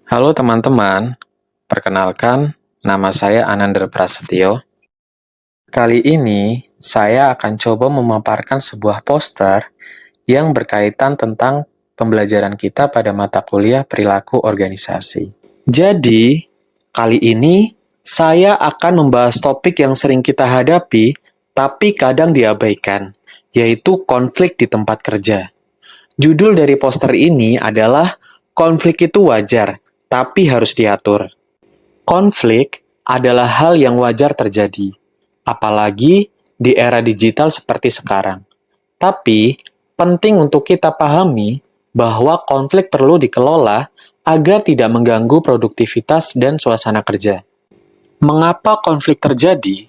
Halo teman-teman, perkenalkan nama saya Anandra Prasetyo. Kali ini saya akan coba memaparkan sebuah poster yang berkaitan tentang pembelajaran kita pada mata kuliah perilaku organisasi. Jadi, kali ini saya akan membahas topik yang sering kita hadapi tapi kadang diabaikan, yaitu konflik di tempat kerja. Judul dari poster ini adalah "Konflik itu wajar, tapi harus diatur". Konflik adalah hal yang wajar terjadi, apalagi di era digital seperti sekarang. Tapi, penting untuk kita pahami bahwa konflik perlu dikelola agar tidak mengganggu produktivitas dan suasana kerja. Mengapa konflik terjadi?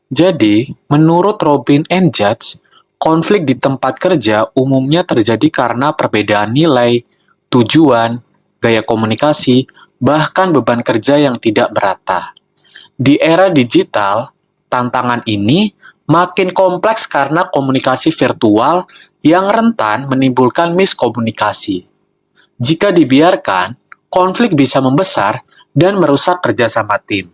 Jadi, menurut Robin and Judge, konflik di tempat kerja umumnya terjadi karena perbedaan nilai, tujuan, gaya komunikasi, bahkan beban kerja yang tidak merata. Di era digital, tantangan ini makin kompleks karena komunikasi virtual yang rentan menimbulkan miskomunikasi. Jika dibiarkan, konflik bisa membesar dan merusak kerjasama tim.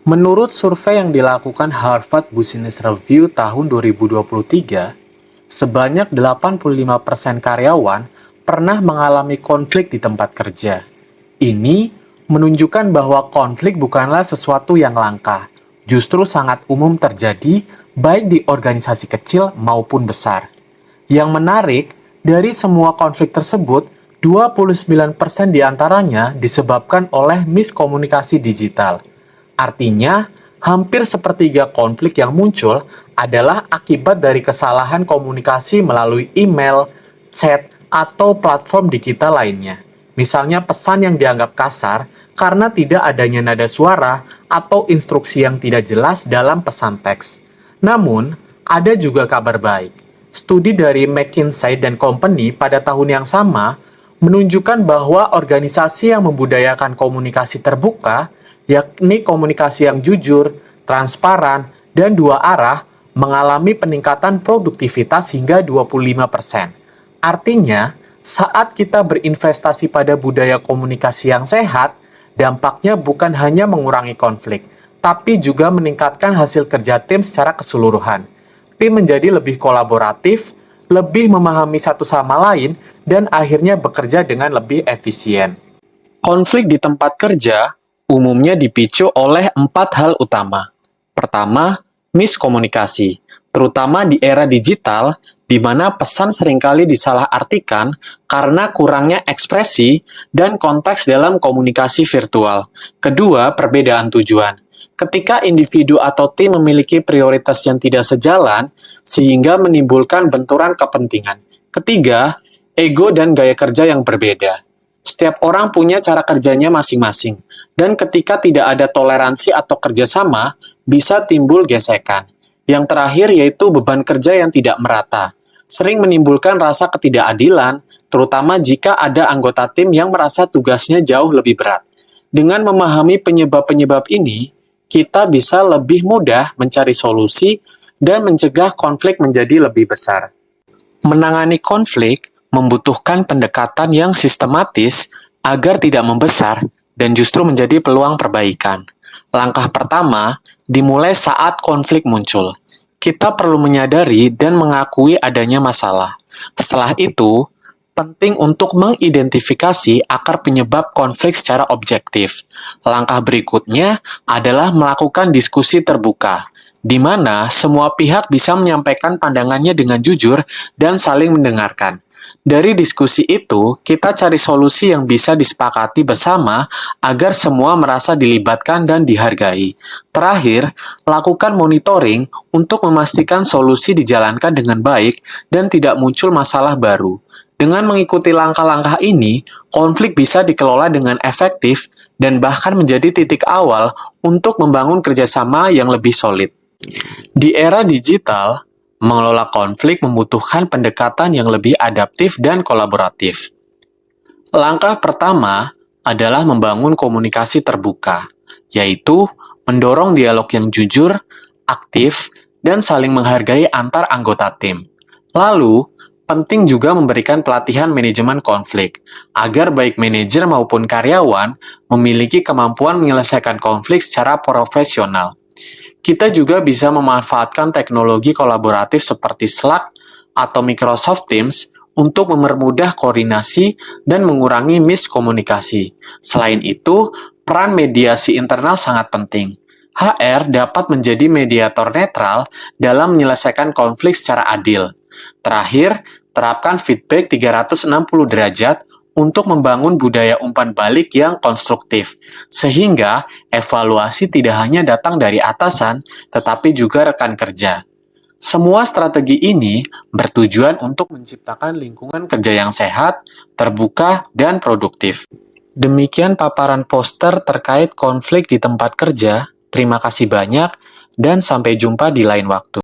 Menurut survei yang dilakukan Harvard Business Review tahun 2023, sebanyak 85% karyawan pernah mengalami konflik di tempat kerja. Ini menunjukkan bahwa konflik bukanlah sesuatu yang langka, justru sangat umum terjadi baik di organisasi kecil maupun besar. Yang menarik, dari semua konflik tersebut, 29% diantaranya disebabkan oleh miskomunikasi digital. Artinya, hampir sepertiga konflik yang muncul adalah akibat dari kesalahan komunikasi melalui email, chat, atau platform digital lainnya. Misalnya pesan yang dianggap kasar karena tidak adanya nada suara atau instruksi yang tidak jelas dalam pesan teks. Namun, ada juga kabar baik. Studi dari McKinsey & Company pada tahun yang sama menunjukkan bahwa organisasi yang membudayakan komunikasi terbuka, yakni komunikasi yang jujur, transparan, dan dua arah, mengalami peningkatan produktivitas hingga 25%. Artinya, saat kita berinvestasi pada budaya komunikasi yang sehat, dampaknya bukan hanya mengurangi konflik, tapi juga meningkatkan hasil kerja tim secara keseluruhan. Tim menjadi lebih kolaboratif, lebih memahami satu sama lain, dan akhirnya bekerja dengan lebih efisien. Konflik di tempat kerja umumnya dipicu oleh 4 hal utama. Pertama, miskomunikasi, terutama di era digital, di mana pesan seringkali disalahartikan karena kurangnya ekspresi dan konteks dalam komunikasi virtual. Kedua, perbedaan tujuan. Ketika individu atau tim memiliki prioritas yang tidak sejalan, sehingga menimbulkan benturan kepentingan. Ketiga, ego dan gaya kerja yang berbeda. Setiap orang punya cara kerjanya masing-masing, dan ketika tidak ada toleransi atau kerjasama, bisa timbul gesekan. Yang terakhir yaitu beban kerja yang tidak merata. Sering menimbulkan rasa ketidakadilan, terutama jika ada anggota tim yang merasa tugasnya jauh lebih berat. Dengan memahami penyebab-penyebab ini, kita bisa lebih mudah mencari solusi dan mencegah konflik menjadi lebih besar. Menangani konflik membutuhkan pendekatan yang sistematis agar tidak membesar dan justru menjadi peluang perbaikan. Langkah pertama dimulai saat konflik muncul. Kita perlu menyadari dan mengakui adanya masalah. Setelah itu, penting untuk mengidentifikasi akar penyebab konflik secara objektif. Langkah berikutnya adalah melakukan diskusi terbuka, di mana semua pihak bisa menyampaikan pandangannya dengan jujur dan saling mendengarkan. Dari diskusi itu, kita cari solusi yang bisa disepakati bersama agar semua merasa dilibatkan dan dihargai. Terakhir, lakukan monitoring untuk memastikan solusi dijalankan dengan baik dan tidak muncul masalah baru. Dengan mengikuti langkah-langkah ini, konflik bisa dikelola dengan efektif dan bahkan menjadi titik awal untuk membangun kerjasama yang lebih solid. Di era digital, mengelola konflik membutuhkan pendekatan yang lebih adaptif dan kolaboratif. Langkah pertama adalah membangun komunikasi terbuka, yaitu mendorong dialog yang jujur, aktif, dan saling menghargai antar anggota tim. Lalu, Penting juga memberikan pelatihan manajemen konflik, agar baik manajer maupun karyawan memiliki kemampuan menyelesaikan konflik secara profesional. Kita juga bisa memanfaatkan teknologi kolaboratif seperti Slack atau Microsoft Teams untuk mempermudah koordinasi dan mengurangi miskomunikasi. Selain itu, peran mediasi internal sangat penting. HR dapat menjadi mediator netral dalam menyelesaikan konflik secara adil. Terakhir, terapkan feedback 360 derajat untuk membangun budaya umpan balik yang konstruktif, sehingga evaluasi tidak hanya datang dari atasan, tetapi juga rekan kerja. Semua strategi ini bertujuan untuk menciptakan lingkungan kerja yang sehat, terbuka, dan produktif. Demikian paparan poster terkait konflik di tempat kerja. Terima kasih banyak, dan sampai jumpa di lain waktu.